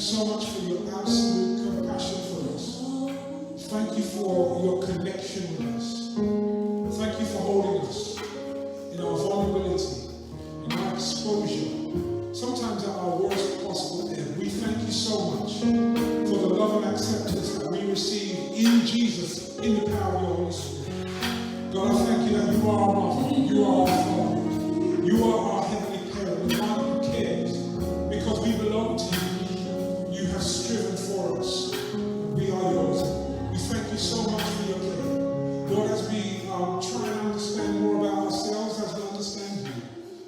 so much for your absolute compassion for us. Thank you for your connection with us. Thank you for holding us in our vulnerability, in our exposure, sometimes at our worst possible end. We thank you so much for the love and acceptance that we receive in Jesus, in the power of your Holy Spirit. God, I thank you that you are our mother, you are our father, you are our heavenly parent, the one who cares, because we belong to you. You have striven for us. We are yours. We thank you so much for your care. Lord, as we try and understand more about ourselves, as we understand you,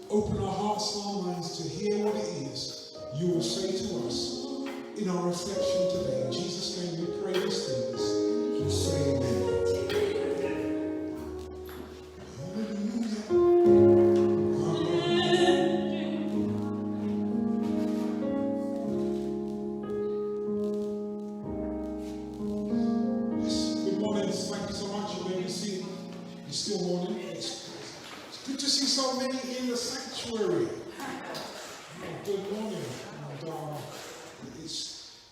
open our hearts and our minds to hear what it is you will say to us in our reflection today. In Jesus' name we pray these things. We say amen.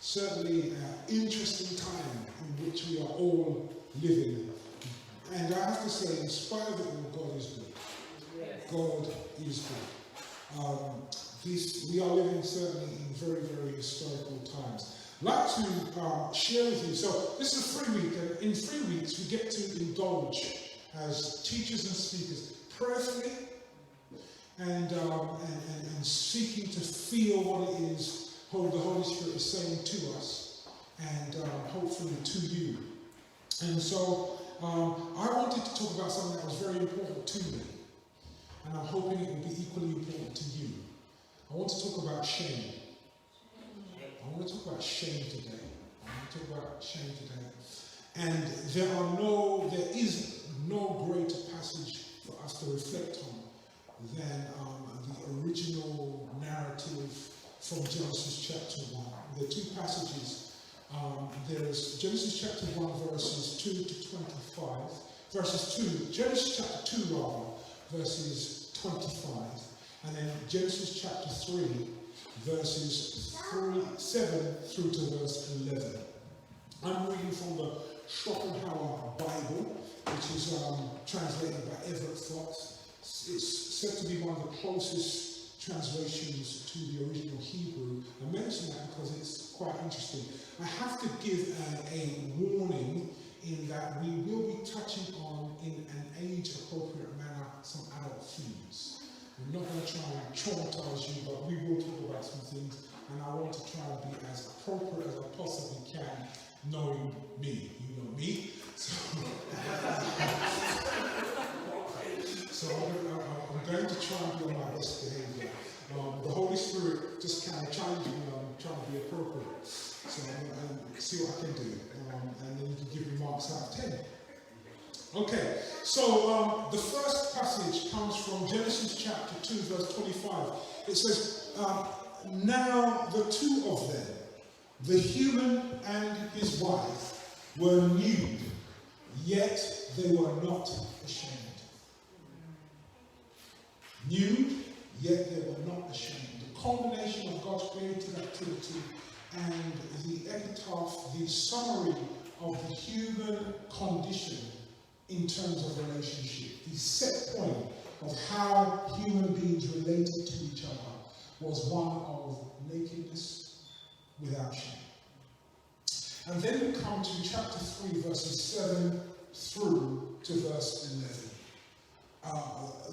Certainly an interesting time in which we are all living. And I have to say, in spite of it all, God is good. God is good. We are living certainly in very, very historical times. I'd like to share with you, so this is a free week, and in 3 weeks we get to indulge as teachers and speakers prayerfully and seeking to feel what it is the Holy Spirit is saying to us, and hopefully to you. And so I wanted to talk about something that was very important to me, and I'm hoping it will be equally important to you. I want to talk about shame. I want to talk about shame today. And there is no greater passage for us to reflect on than the original narrative from Genesis chapter 1. There are two passages. There's Genesis chapter 1 verses 2 to 25. Genesis chapter 2 rather, verses 25. And then Genesis chapter 3, verses 7 through to verse 11. I'm reading from the Schopenhauer Bible, which is translated by Everett Fox. It's said to be one of the closest translations to the original Hebrew. I mention that because it's quite interesting. I have to give a warning in that we will be touching on, in an age-appropriate manner, some adult themes. We're not going to try and traumatize you, but we will talk about some things, and I want to try and be as appropriate as I possibly can, knowing me. You know me. So I'm going to try and be on my best behavior. The Holy Spirit just kind of challenged me when I'm trying to be appropriate. So I'm going to see what I can do. And then you can give me marks out of 10. Okay, so the first passage comes from Genesis chapter 2, verse 25. It says, now the two of them, the human and his wife, were nude, yet they were not ashamed. Nude, yet they were not ashamed. The combination of God's creative activity and the epitaph, the summary of the human condition in terms of relationship, the set point of how human beings related to each other was one of nakedness without shame. And then we come to chapter 3, verses 7 through to verse 11.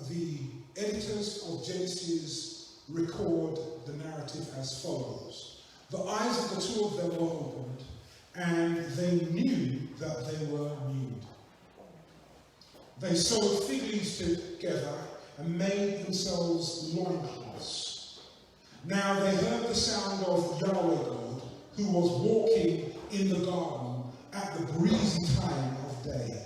The editors of Genesis record the narrative as follows. The eyes of the two of them were opened, and they knew that they were nude. They sewed fig leaves together and made themselves loincloths. Now they heard the sound of Yahweh God, who was walking in the garden at the breezy time of day.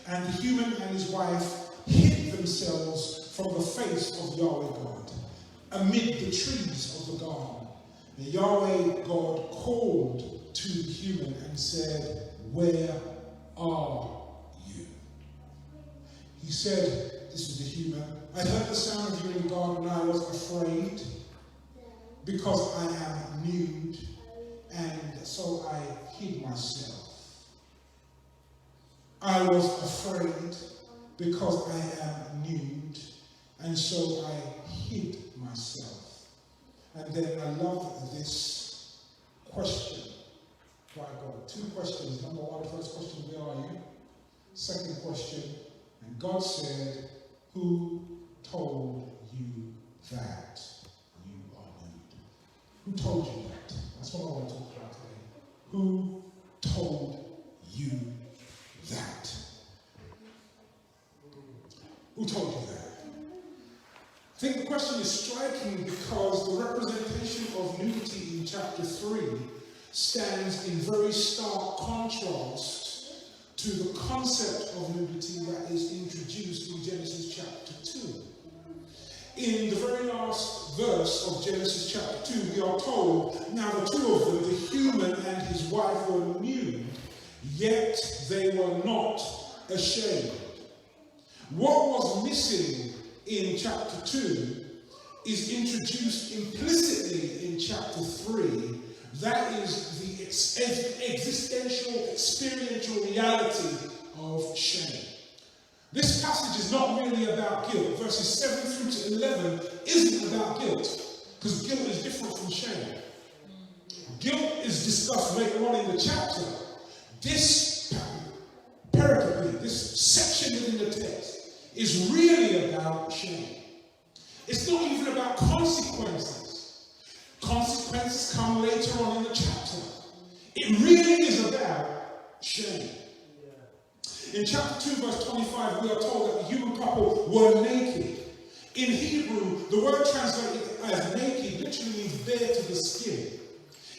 And the human and his wife hid themselves from the face of Yahweh God amid the trees of the garden. And Yahweh God called to the human and said, "Where are you?" He said, this is the human, "I heard the sound of you in the garden and I was afraid because I am nude, and so I hid myself. I was afraid because I am nude, and so I hid myself. And then I love this question by God. Two questions. Number one, the first question, where are you? Second question, and God said, who told you that you are nude? Who told you that? That's what I want to talk about today. Who told you that? Who told you that? I think the question is striking because the representation of nudity in chapter 3 stands in very stark contrast to the concept of nudity that is introduced in Genesis chapter 2. In the very last verse of Genesis chapter 2, we are told, now the two of them, the human and his wife, were nude, yet they were not ashamed. What was missing in chapter 2 is introduced implicitly in chapter 3. That is the existential, experiential reality of shame. This passage is not really about guilt. Verses 7 through to 11 isn't about guilt, because guilt is different from shame. Guilt is discussed later on in the chapter. This pericope, this section within the text, is really about shame. It's not even about consequences. Consequences come later on in the chapter. It really is about shame. In chapter 2, verse 25, we are told that the human couple were naked. In Hebrew, the word translated as naked literally means bare to the skin.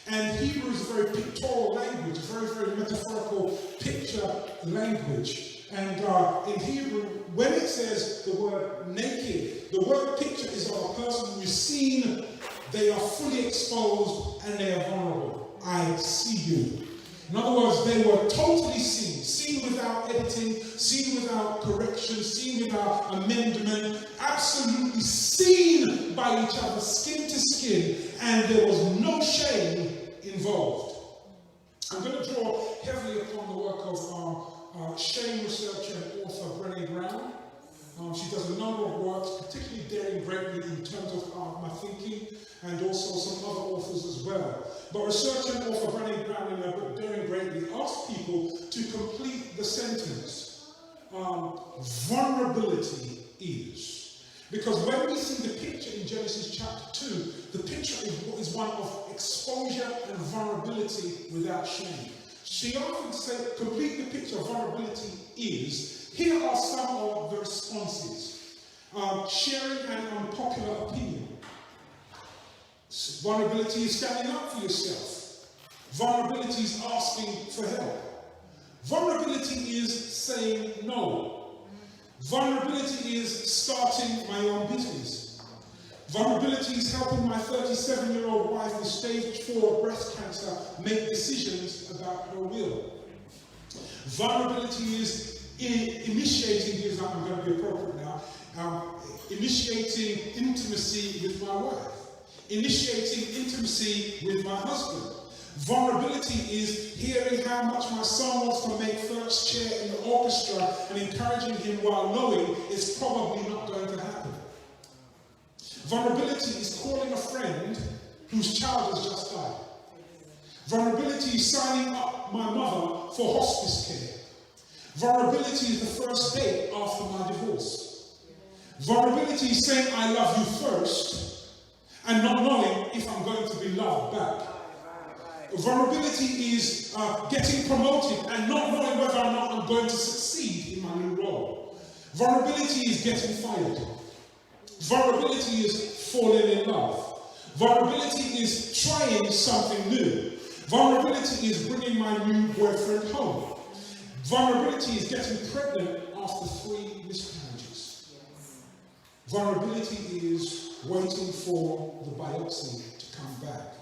And Hebrew is a very pictorial language, a very, very metaphorical picture language. And in Hebrew, when it says the word naked, the word picture is of a person who is seen, they are fully exposed, and they are vulnerable. I see you. In other words, they were totally seen without editing, seen without correction, seen without amendment, absolutely seen by each other, skin to skin, and there was no shame involved. I'm going to draw heavily upon the work of shame researcher and author Brené Brown. She does a number of works, particularly daring greatly in terms of my thinking, and also some other authors as well. But researcher and author Brené Brown in her book Daring Greatly asks people to complete the sentence, vulnerability is. Because when we see the picture in Genesis chapter 2, the picture is one of exposure and vulnerability without shame. She often said, complete the picture of vulnerability is, here are some of the responses. Sharing an unpopular opinion. Vulnerability is standing up for yourself. Vulnerability is asking for help. Vulnerability is saying no. Vulnerability is starting my own business. Vulnerability is helping my 37-year-old wife with stage 4 breast cancer make decisions about her will. Vulnerability is initiating, here's how I'm going to be appropriate now, initiating intimacy with my wife. Initiating intimacy with my husband. Vulnerability is hearing how much my son wants to make first chair in the orchestra and encouraging him while knowing it's probably not going to happen. Vulnerability is calling a friend whose child has just died. Vulnerability is signing up my mother for hospice care. Vulnerability is the first date after my divorce. Vulnerability is saying I love you first and not knowing if I'm going to be loved back. Vulnerability is getting promoted and not knowing whether or not I'm going to succeed in my new role. Vulnerability is getting fired. Vulnerability is falling in love. Vulnerability is trying something new. Vulnerability is bringing my new boyfriend home. Vulnerability is getting pregnant after 3 miscarriages. Vulnerability is waiting for the biopsy to come back.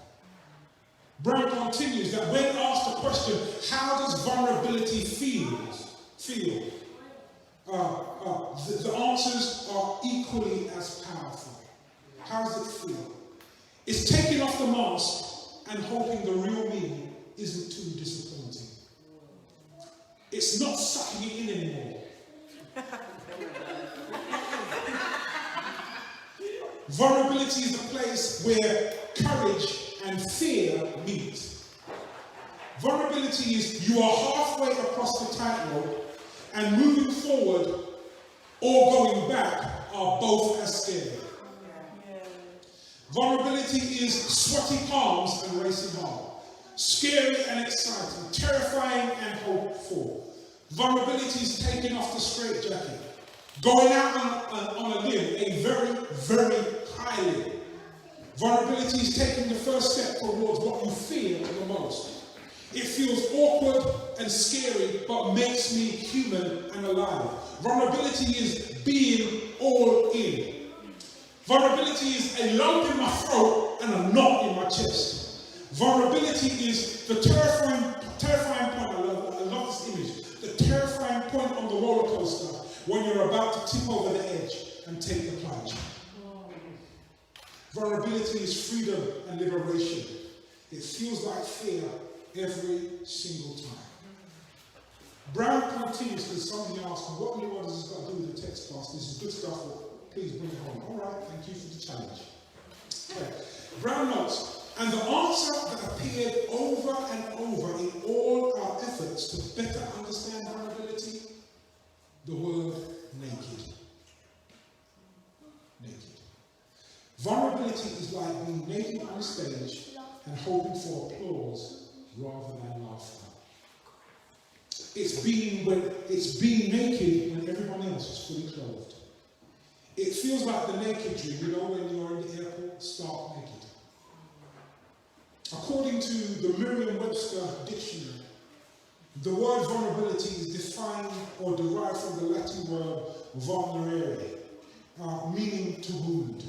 Brown continues that when asked the question, how does vulnerability feel? The answers are equally as powerful. How does it feel? It's taking and hoping the real me isn't too disappointing. It's not sucking it in anymore. Vulnerability is the place where courage and fear meet. Vulnerability is you are halfway across the tightrope, and moving forward or going back are both as scary. Vulnerability is sweaty palms and racing heart, scary and exciting, terrifying and hopeful. Vulnerability is taking off the straitjacket, going out on a limb, a very, very high limb. Vulnerability is taking the first step towards what you fear the most. It feels awkward and scary, but makes me human and alive. Vulnerability is being all in. Vulnerability is a lump in my throat and a knot in my chest. Vulnerability is the terrifying point, I love this image, the terrifying point on the roller coaster when you're about to tip over the edge and take the plunge. Vulnerability is freedom and liberation. It feels like fear every single time. Brown continues, because somebody asked, what does this got to do with the text class? This is good stuff, please bring it home. All right, thank you for the challenge. Okay. Brown notes, and the answer that appeared over and over in all our efforts to better understand vulnerability, the word naked. Naked. Vulnerability is like being naked on stage and hoping for applause rather than laughter. It's being naked when everyone else is fully clothed. It feels like the naked dream, you know, when you're in the airport, stark naked. According to the Merriam-Webster dictionary, the word vulnerability is defined or derived from the Latin word vulnerare, meaning to wound.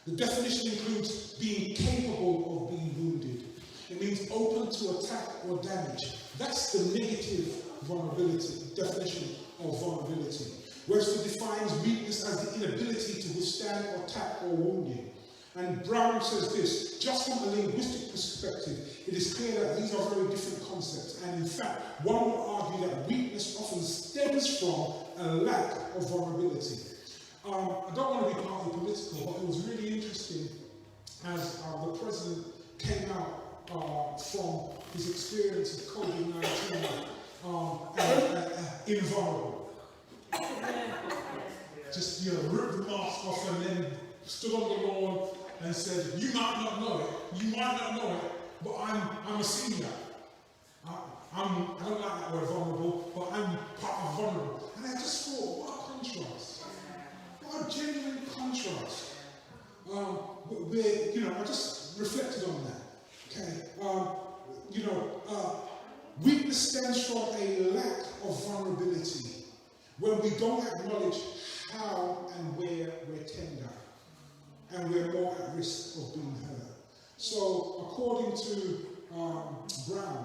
The definition includes being capable of being wounded. It means open to attack or damage. That's the negative vulnerability, definition of vulnerability. Webster defines weakness as the inability to withstand attack or wounding. And Brown says this, just from a linguistic perspective, it is clear that these are very different concepts. And in fact, one would argue that weakness often stems from a lack of vulnerability. I don't want to be partly political, but it was really interesting as the president came out from his experience of COVID-19 invulnerable. Just, ripped the mask off and then stood on the lawn and said, you might not know it, but I'm a senior. I don't like that word vulnerable, but I'm part of vulnerable. And I just thought, what a contrast. What a genuine contrast. I just reflected on that. Okay, weakness stems from a lack of vulnerability when we don't acknowledge how and where we're tender and we're more at risk of being hurt. So, according to Brown,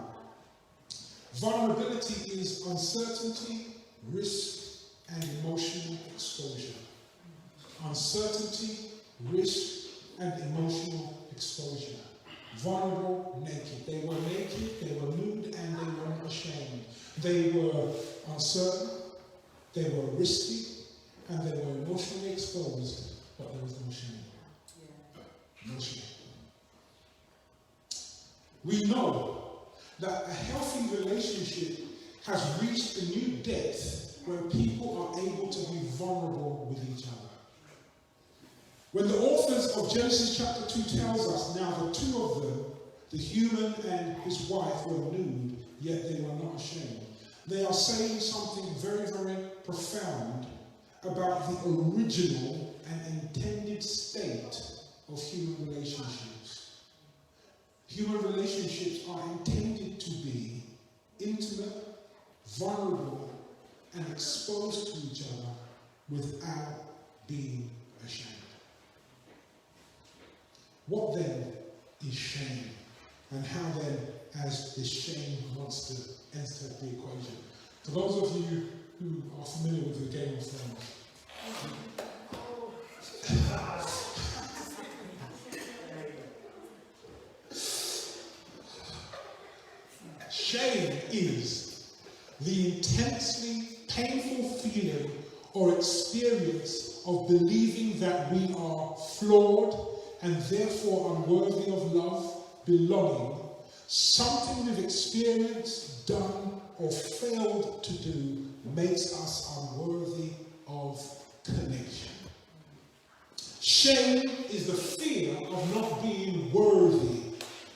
vulnerability is uncertainty, risk, and emotional exposure. Uncertainty, risk, and emotional exposure. Vulnerable, naked. They were naked, they were nude, and they were not ashamed. They were uncertain, they were risky, and they were emotionally exposed, but there was no shame. No shame. We know that a healthy relationship has reached a new depth when people are able to be vulnerable with each other. When the authors of Genesis chapter 2 tells us, now the two of them, the human and his wife, were nude, yet they were not ashamed. They are saying something very, very profound about the original and intended state of human relationships. Human relationships are intended to be intimate, vulnerable, and exposed to each other without being ashamed. What then is shame? And how then has this shame wants to enter the equation? For those of you who are familiar with the Game of Thrones, is the intensely painful feeling or experience of believing that we are flawed and therefore unworthy of love, belonging, something we've experienced, done, or failed to do makes us unworthy of connection. Shame is the fear of not being worthy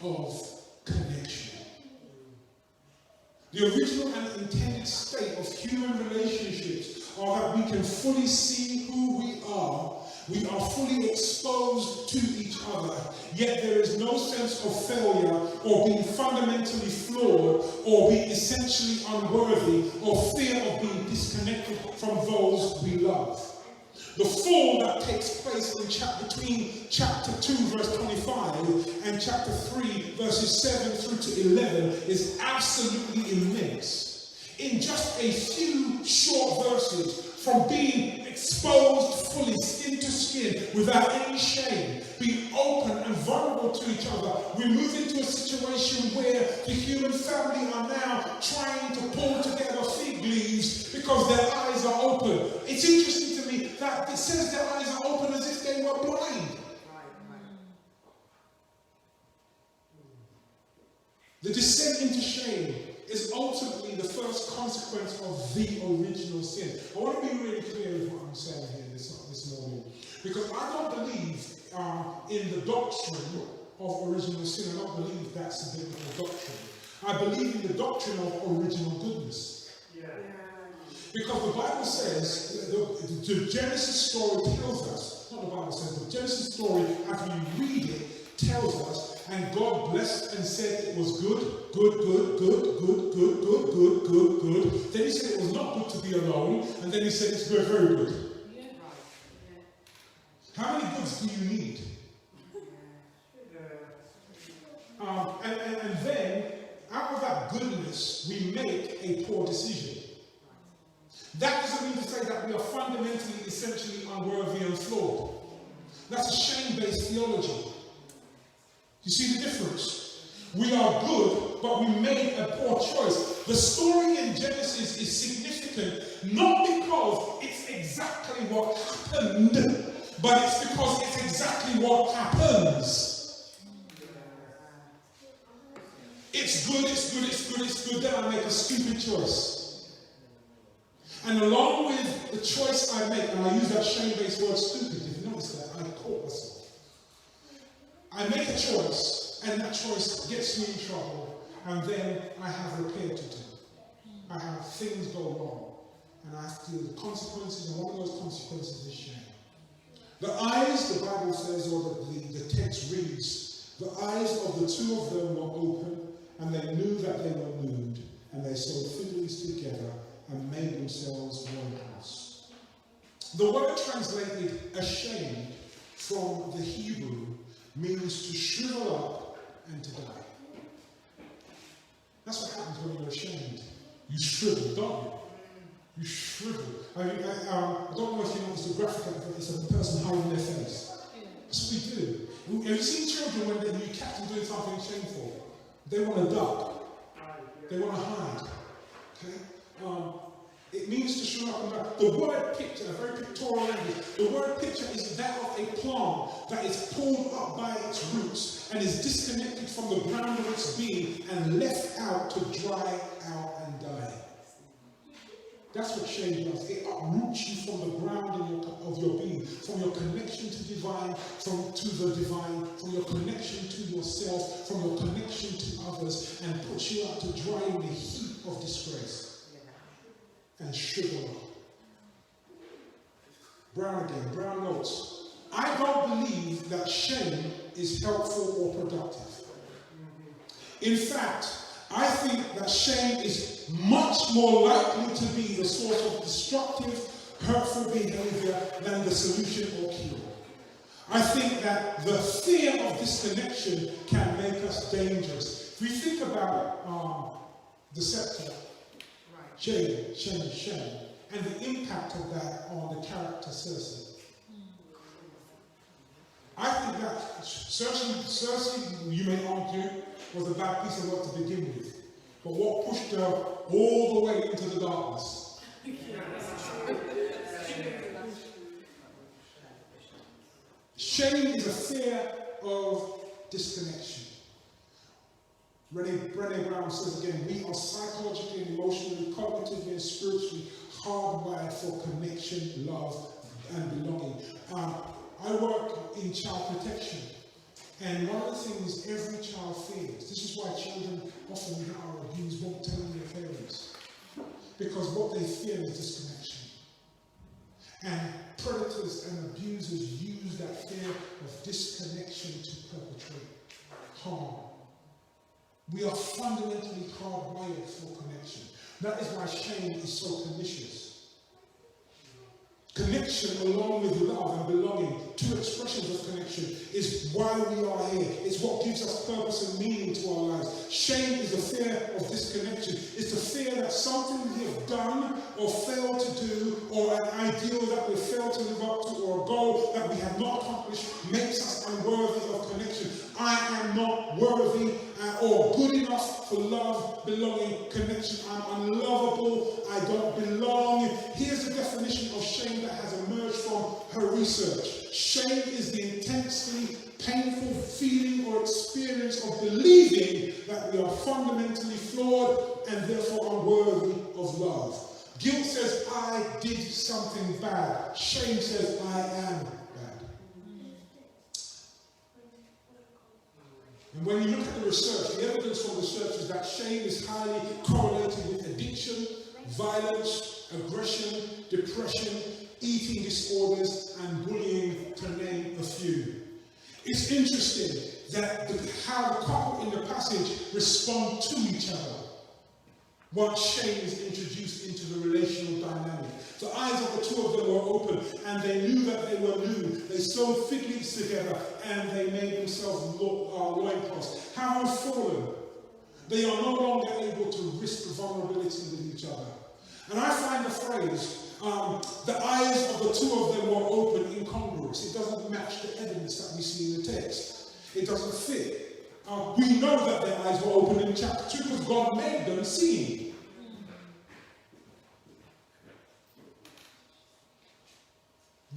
of connection. The original and intended state of human relationships are that we can fully see who we are fully exposed to each other, yet there is no sense of failure or being fundamentally flawed or being essentially unworthy or fear of being disconnected from those we love. The fall that takes place between chapter 2 verse 25 and chapter 3 verses 7 through to 11 is absolutely immense. In just a few short verses, from being exposed fully, skin to skin, without any shame, being open and vulnerable to each other, we move into a situation where the human family are now trying to pull together fig leaves because their eyes are open. It's interesting to me that it says their eyes are open as if they were blind. The descent into shame is ultimately the first consequence of the original sin. I want to be really clear with what I'm saying here this morning, because I don't believe in the doctrine of original sin. I don't believe that's the biblical doctrine. I believe in the doctrine of original goodness. Yeah. Because the Bible says, the Genesis story tells us, not the Bible says, the Genesis story, as we read it, tells us, and God blessed and said it was good. Then he said it was not good to be alone, and then he said it's very, very good. Yeah. How many goods do you need? And then, out of that goodness, we make a poor decision. That doesn't mean to say that we are fundamentally, essentially unworthy and flawed. That's a shame-based theology. You see the difference? We are good, but we made a poor choice. The story in Genesis is significant, not because it's exactly what happened, but it's because it's exactly what happens. It's good, then I make a stupid choice. And along with the choice I make, and I use that shame-based word stupid, if you notice that, I caught myself. I make a choice, and that choice gets me in trouble, and then I have repair to do. I have things go wrong, and I have to deal with the consequences, and one of those consequences is shame. The eyes, the Bible says, or the text reads, the eyes of the two of them were open, and they knew that they were nude, and they sewed fig leaves together and made themselves workhouse. The word translated ashamed from the Hebrew means to shrivel up and to die. That's what happens when you're ashamed. You shrivel, don't you? You shrivel. I don't know if you noticed the graphic of it. It's a person hiding their face. That's what we do. Have you seen children when you catch them doing something shameful? They want to duck. They want to hide. Okay? It means to shrivel up and die. The word picture, a very pictorial language, the word picture is that of a plant that is pulled up by its roots and is disconnected from the ground of its being and left out to dry out and die. That's what shame does. It uproots you from the ground of your being, from your connection to divine, to the divine, from your connection to yourself, from your connection to others, and puts you out to dry in the heat of disgrace. And shrivel up. Brown again, brown notes. I don't believe that shame is helpful or productive. In fact, I think that shame is much more likely to be the source of destructive, hurtful behavior than the solution or cure. I think that the fear of disconnection can make us dangerous. If we think about the scepter, shame, and the impact of that on the character Cersei. I think that Cersei, you may argue, was a bad piece of work to begin with. but what pushed her all the way into the darkness? Shame is a fear of disconnection. Brené Brown says again, we are psychologically, emotionally, cognitively, and spiritually hardwired for connection, love, and belonging. I work in child protection, and one of the things every child fears, this is why children often who are abused won't tell their parents, because what they fear is disconnection. And predators and abusers use that fear of disconnection to perpetrate harm. We are fundamentally hardwired for connection. That is why shame is so pernicious. Connection, along with love and belonging, two expressions of connection, is why we are here. It's what gives us purpose and meaning to our lives. Shame is the fear of disconnection. It's the fear that something we have done or failed to do, or an ideal that we failed to live up to, or a goal that we have not accomplished, makes us unworthy of connection. I am not worthy or good enough for love, belonging, connection. I'm unlovable. I don't belong. Here's the definition of shame that has emerged from her research. Shame is the intensely painful feeling or experience of believing that we are fundamentally flawed and therefore unworthy of love. Guilt says, I did something bad. Shame says, I am bad. And when you look at the research, the evidence from research is that shame is highly correlated with addiction, violence, aggression, depression, eating disorders, and bullying, to name a few. It's interesting that how the couple in the passage respond to each other once shame is introduced into the relational dynamic. The eyes of the two of them were open, and they knew that they were new. They sewed fig leaves together, and they made themselves loincloths. Having fallen, they are no longer able to risk vulnerability with each other. And I find the phrase, the eyes of the two of them were open, incongruous. It doesn't match the evidence that we see in the text. It doesn't fit. We know that their eyes were open in chapter 2 because God made them seeing.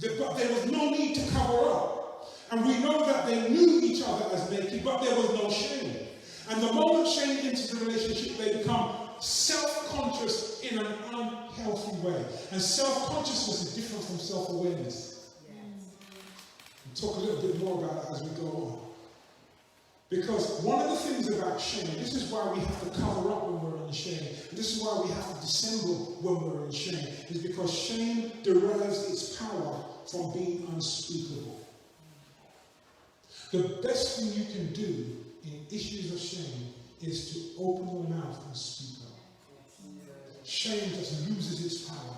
But there was no need to cover up. And we know that they knew each other as naked, but there was no shame. And the moment shame enters the relationship, they become self-conscious in an unhealthy way. And self-consciousness is different from self-awareness. Yes. We'll talk a little bit more about that as we go on. Because one of the things about shame, this is why we have to cover up when we're in shame. This is why we have to dissemble when we're in shame. Is because shame derives its power from being unspeakable. The best thing you can do in issues of shame is to open your mouth and speak up. Shame just loses its power.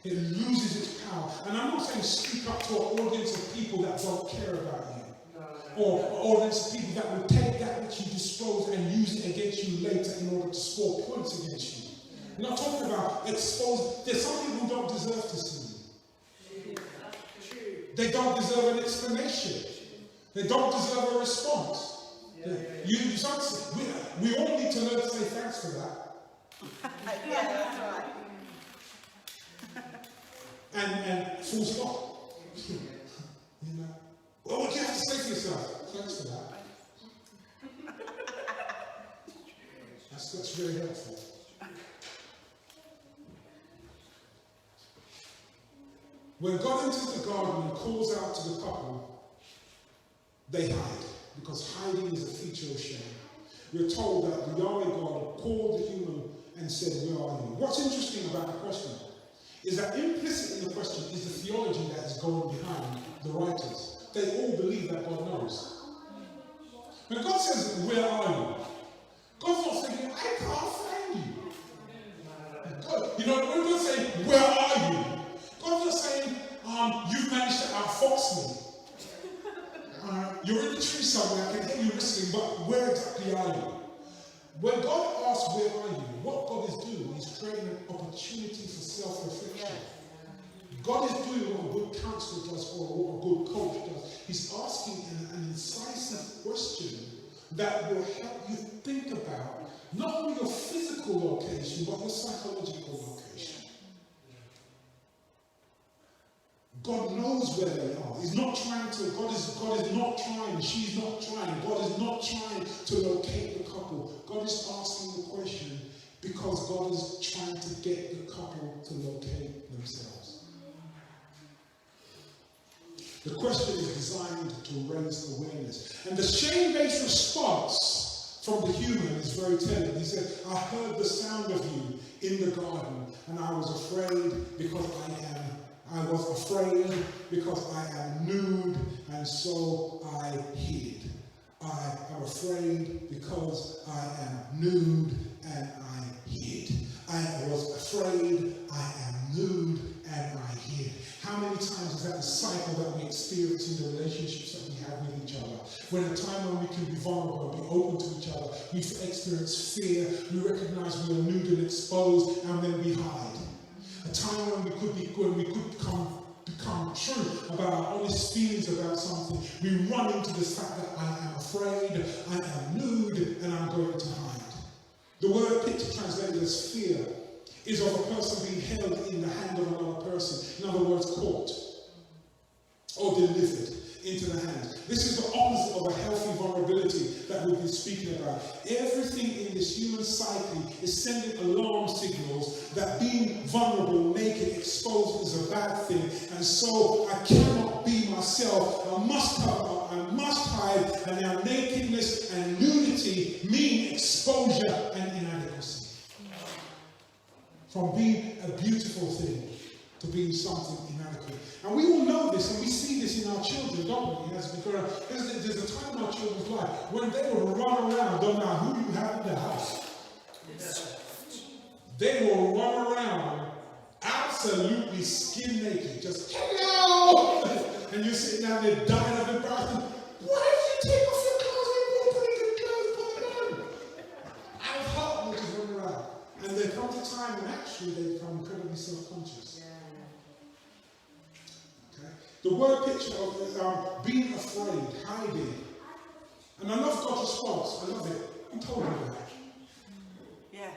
It loses its power. And I'm not saying speak up to an audience of people that don't care about you. Or audience of people that will take that which you disclose and use it against you later in order to score points against you. I'm not talking about expose. There's some people who don't deserve to see you. They don't deserve an explanation. They don't deserve a response. We all need to learn to say thanks for that. Yeah, that's right. And full stop. You know. Well, what do you have to say for yourself? Thanks for that. That's very helpful. When God enters the garden and calls out to the couple, they hide, because hiding is a feature of shame. We're told that the Yahweh God called the human and said, where are you? What's interesting about the question is that implicit in the question is the theology that is going behind the writers. They all believe that God knows. When God says, where are you? God's not thinking, I can't find you. God, you know, when God says, where are you? God's not saying, you've managed to outfox me. You're in the tree somewhere, I can hear you whistling, but where exactly are you? When God asks, where are you? What God is doing is creating an opportunity for self-reflection. God is doing what a good counselor does or what a good coach does. He's asking an incisive question that will help you think about not only your location, but your psychological location. God knows where they are. He's not trying to, God is not trying, she's not trying, God is not trying to locate the couple. God is asking the question because God is trying to get the couple to locate themselves. The question is designed to raise awareness. And the shame-based response from the human is very telling. He said, I heard the sound of you in the garden, and I was afraid because I am nude, and so I hid. I am afraid because I am nude and I hid. I was afraid, I am nude and I hid. How many times is that the cycle that we experience in the relationships that we have with each other? When a time when we can be vulnerable, be open to each other, we experience fear, we recognize we are nude and exposed, and then we hide. A time when we could become true about our honest feelings about something, we run into this fact that I am afraid, I am nude, and I'm going to hide. The word picture translated as fear is of a person being held in the hand of another person. In other words, caught or delivered into the hand. This is the opposite of a healthy vulnerability that we've been speaking about. Everything in this human psyche is sending alarm signals that being vulnerable, naked, exposed is a bad thing. And so I cannot be myself. I must cover up. I must hide. And now nakedness and nudity mean exposure and inadequacy. From being a beautiful thing to being something inadequate. And we all know this, and we see this in our children, don't we? There's a time in our children's life when they will run around, don't know who you have in the house. Yes. They will run around absolutely skin naked, just hello! And you're sitting down there dying of embarrassment. Why did you take off your clothes? You're putting your clothes, put them on. Out of heart, they just run around. And there comes a time when actually they become incredibly self-conscious. Okay? The word picture of being afraid, hiding. And I love God's response. I love it. Who told you that? Yes.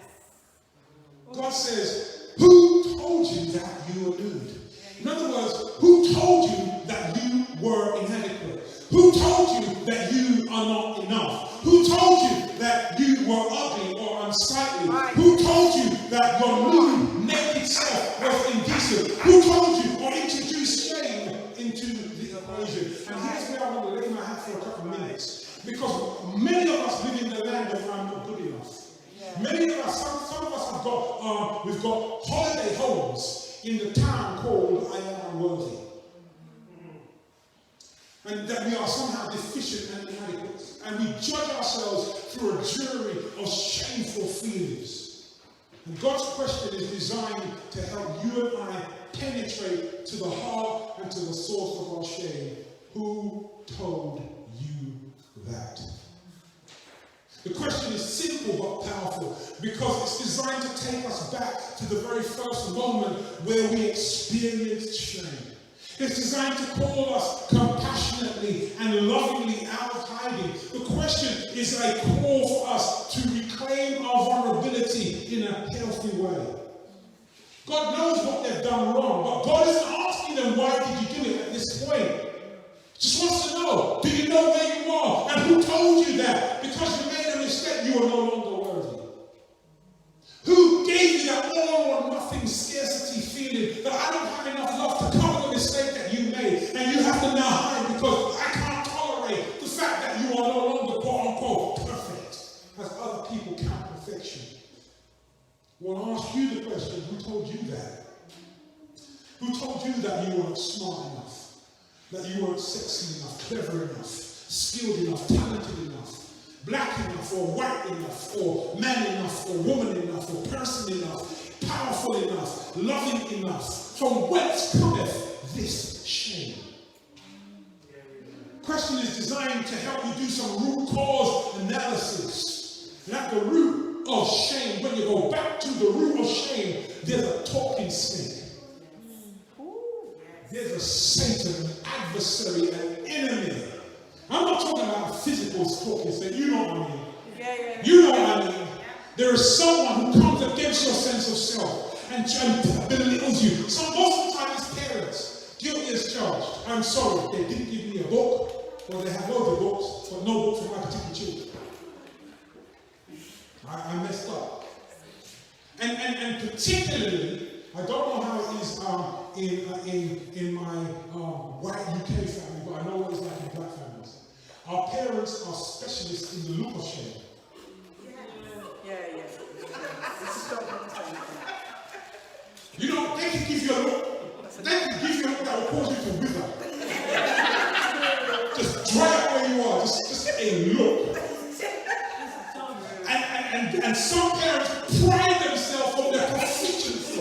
God says, who told you that you were nude? In other words, who told you that you were inadequate? Who told you that you are not enough? Who told you that you were ugly or unsightly? Right. Who told you that your nude, naked self was indecent? Who told you or introduced shame into the equation? And here's where I want to lay my hat for a couple of minutes. Because many of us live in the land of I'm not good enough. Yeah. Many of us, some of us have got, we've got holiday homes in the town called I am unworthy. And that we are somehow deficient and inadequate. And we judge ourselves through a jury of shameful feelings. And God's question is designed to help you and I penetrate to the heart and to the source of our shame. Who told you that? The question is simple but powerful because it's designed to take us back to the very first moment where we experienced shame. It's designed to call us compassionately and lovingly out of hiding. The question is a call for us to reclaim our vulnerability in a healthy way. God knows what they've done wrong, but God isn't asking them, why did you do it at this point? Just wants to know, do you know where you are? And who told you that? Because you made a mistake, you are no longer worthy. Who gave you that all or nothing scarcity feeling that I don't have enough love to cover the mistake that you made, and you have to now hide because I can't tolerate the fact that you are no longer quote unquote perfect as other people count perfection? Well, I'll ask you the question, who told you that? Who told you that you weren't smart enough, that you weren't sexy enough, clever enough, skilled enough, talented enough, black enough, or white enough, or man enough, or woman enough, or person enough, powerful enough, loving enough? From whence cometh this shame? Question is designed to help you do some root cause analysis. And at the root of shame, when you go back to the root of shame, there's a talking snake. There's a Satan, an adversary, an enemy. I'm not talking about a physical talking snake. You know what I mean. You know what I mean. There is someone who comes against your sense of self and belittles you. So most of the time as parents, guilty as charged. I'm sorry, they didn't give me a book, or they had loads of books, but no book for my particular children. I messed up. And particularly, I don't know how it is in my white UK family, but I know what it's like in black families. Our parents are specialists in the look of shame. Yeah. You know, they can give you a look. They can give you a look that will cause you to wither. Just dry up where you are. Just a look. And some parents pride themselves on their proficiency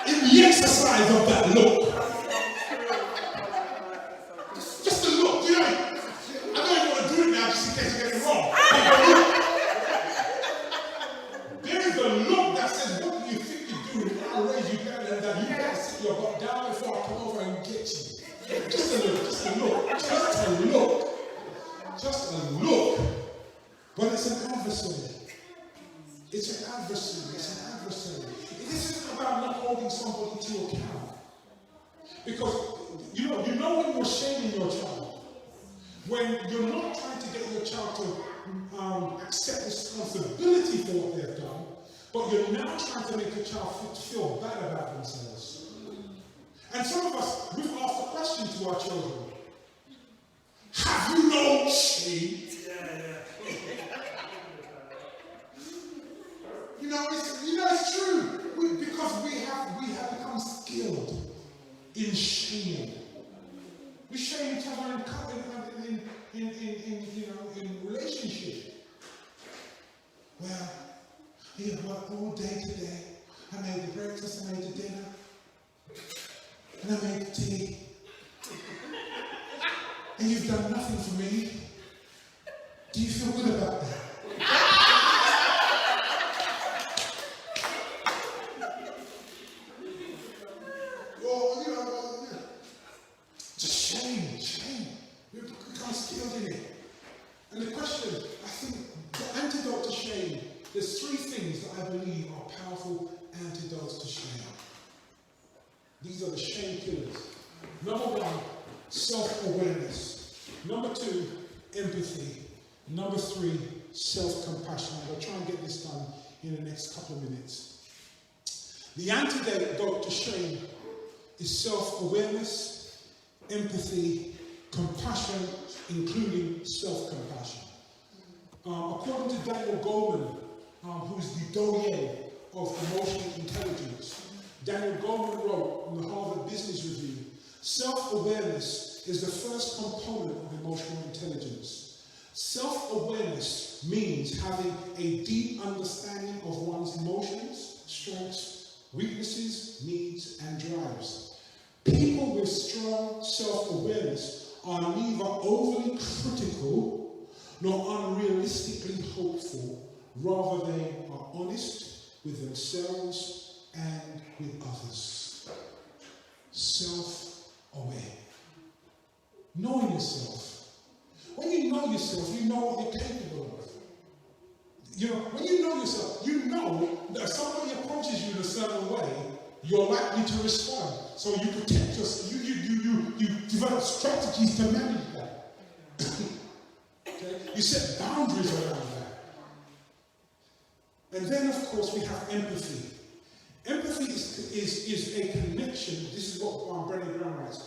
in the exercise of that look. Just a look. You know, I don't even want to do it now just in case you get it wrong. There is a look that says, what do you think you're doing? I'll raise you better than that. You better sit your butt down before I come over and get you. Just a look. Just a look. Just a look. But it's an adversary. It's an adversary. This isn't about not holding somebody to account. Because you know when you're shaming your child, when you're not trying to get your child to accept responsibility for what they've done, but you're now trying to make your child feel bad about themselves. And some of us, we've asked a question to our children. Have you no shame? It's true. Because we have become skilled in shaming. We shame each other in relationship. Well, I worked all day today. I made the breakfast, I made the dinner, and I made the tea. And you've done nothing for me. Do you feel good about that? Shame. We become skilled in it. And the question, I think, the antidote to shame, there's three things that I believe are powerful antidotes to shame. These are the shame killers. Number one, self-awareness. Number two, empathy. Number three, self-compassion. I'm going to try and get this done in the next couple of minutes. The antidote to shame is self-awareness, empathy, compassion, including self-compassion. According to Daniel Goleman, who's the doyen of emotional intelligence, Daniel Goleman wrote in the Harvard Business Review, self-awareness is the first component of emotional intelligence. Self-awareness means having a deep understanding of one's emotions, strengths, weaknesses, needs, and drives. People with strong self-awareness are neither overly critical nor unrealistically hopeful. Rather, they are honest with themselves and with others. Self-aware. Knowing yourself. When you know yourself, you know what you're capable of. When you know yourself, you know that if somebody approaches you in a certain way, you're likely to respond. So you protect yourself. You develop strategies to manage that. Okay? You set boundaries around that. And then, of course, we have empathy. Empathy is a connection. This is what Brené Brown writes.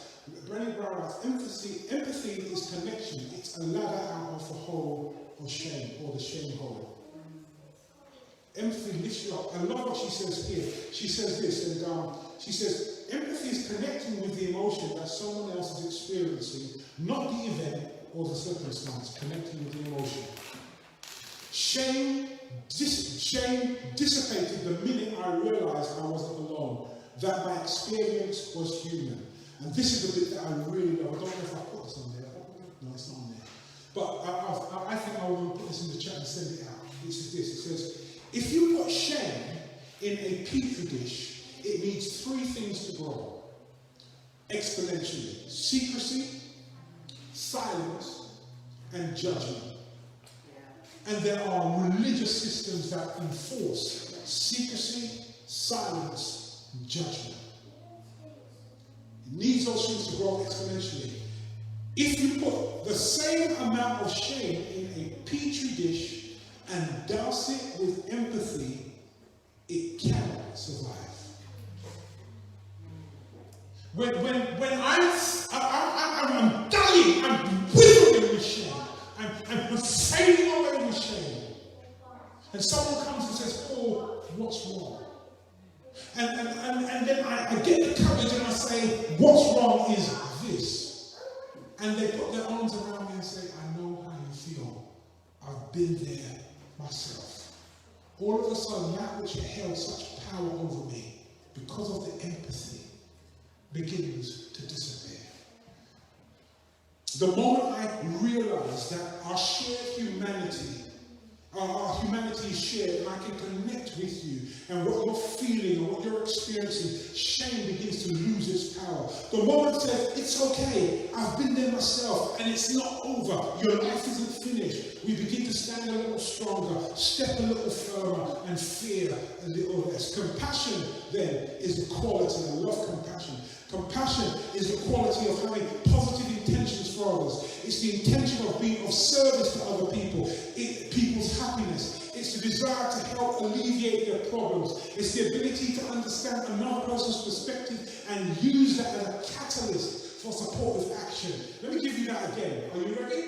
Brené Brown writes, empathy is connection. It's a ladder out of the hole of shame, or the shame hole. Empathy lifts you up. I love what she says here. She says this, and she says, empathy is connecting with the emotion that someone else is experiencing, not the event or the circumstance, connecting with the emotion. Shame dissipated the minute I realized I wasn't alone, that my experience was human. And this is the bit that I really love. I don't know if I put this on there. No, it's not on there. But I think I will put this in the chat and send it out. This is this. It says, if you put shame in a petri dish, it needs three things to grow exponentially: secrecy, silence, and judgment. And there are religious systems that enforce secrecy, silence, and judgment. It needs those things to grow exponentially. If you put the same amount of shame in a petri dish and douse it with empathy, it cannot survive. When I'm dying, I'm withering with shame, I'm fading away with shame, and someone comes and says, "Paul, what's wrong?" And then I get the courage and I say, "What's wrong is this." And they put their arms around me and say, "I know how you feel. I've been there myself." All of a sudden, that which held such power over me, because of the empathy, begins to disappear. The moment I realize that our shared humanity, our humanity is shared, and I can connect with you, and what you're feeling and what you're experiencing, shame begins to lose its power. The moment it says, "It's okay, I've been there myself, and it's not over, your life isn't finished," we begin to stand a little stronger, step a little firmer, and fear a little less. Compassion, then, is the quality. I love compassion. Compassion is the quality of having positive intentions for others. It's the intention of being of service to other people, people's happiness. It's the desire to help alleviate their problems. It's the ability to understand another person's perspective and use that as a catalyst for supportive action. Let me give you that again. Are you ready?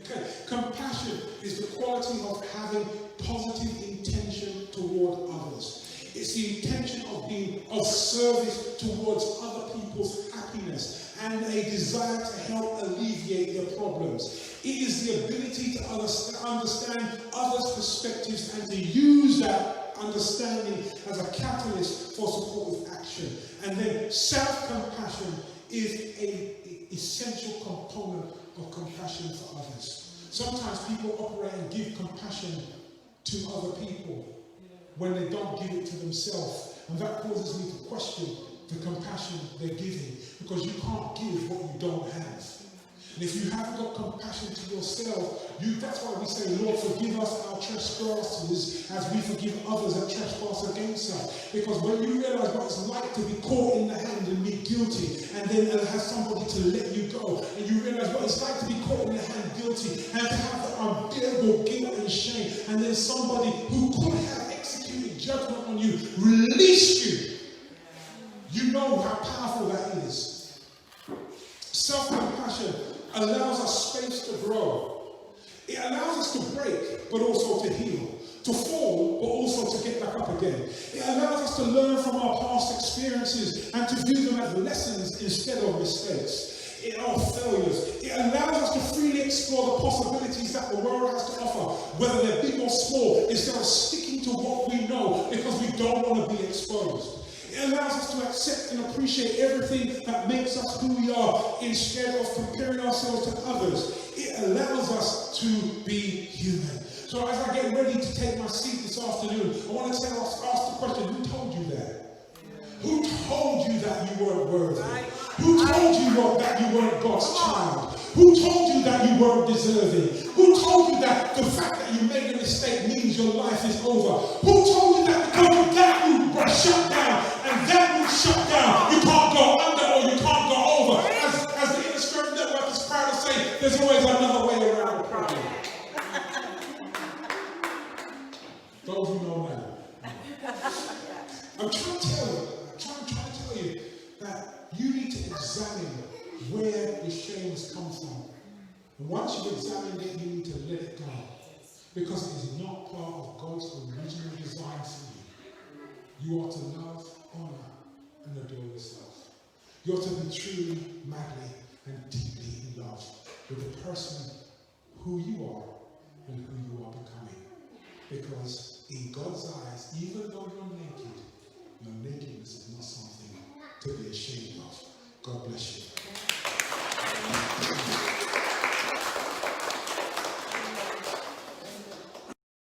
Okay. Compassion is the quality of having positive intention toward others. It's the intention of being of service towards other people's happiness and a desire to help alleviate their problems. It is the ability to understand others' perspectives and to use that understanding as a catalyst for supportive action. And then self-compassion is an essential component of compassion for others. Sometimes people operate and give compassion to other people when they don't give it to themselves. And that causes me to question the compassion they're giving, because you can't give what you don't have. And if you haven't got compassion to yourself, that's why we say, "Lord, forgive us our trespasses as we forgive others that trespass against us." Because when you realize what it's like to be caught in the hand and be guilty, and then have somebody to let you go, and you realize what it's like to be caught in the hand guilty, and to have the unbearable guilt and shame, and then somebody who could have executed judgment on you released you, you know how powerful that is. Self-compassion allows us space to grow. It allows us to break, but also to heal. To fall, but also to get back up again. It allows us to learn from our past experiences and to view them as lessons instead of mistakes. Or failures. It allows us to freely explore the possibilities that the world has to offer, whether they're big or small, instead of sticking to what we know because we don't want to be exposed. It allows us to accept and appreciate everything that makes us who we are instead of comparing ourselves to others. It allows us to be human. So as I get ready to take my seat this afternoon, I want to ask the question, who told you that? Who told you that you weren't worthy? Who told you that you weren't God's child? Who told you that you weren't deserving? Who told you that the fact that you made a mistake means your life is over? Who told you that because of that you were shut down, and that you shut down, you can't go under or you can't go over? As the Illustrated Network is proud to say, there's always another way around the problem. Those who know now. I'm trying to tell you that you need to examine where the shame has come from. And once you've examined it, you need to let it go. Because it is not part of God's original design for you. You are to love, honor, and adore yourself. You're to be truly, madly, and deeply in love with the person who you are and who you are becoming. Because in God's eyes, even though you're naked, your nakedness is not something to be ashamed of. God bless you.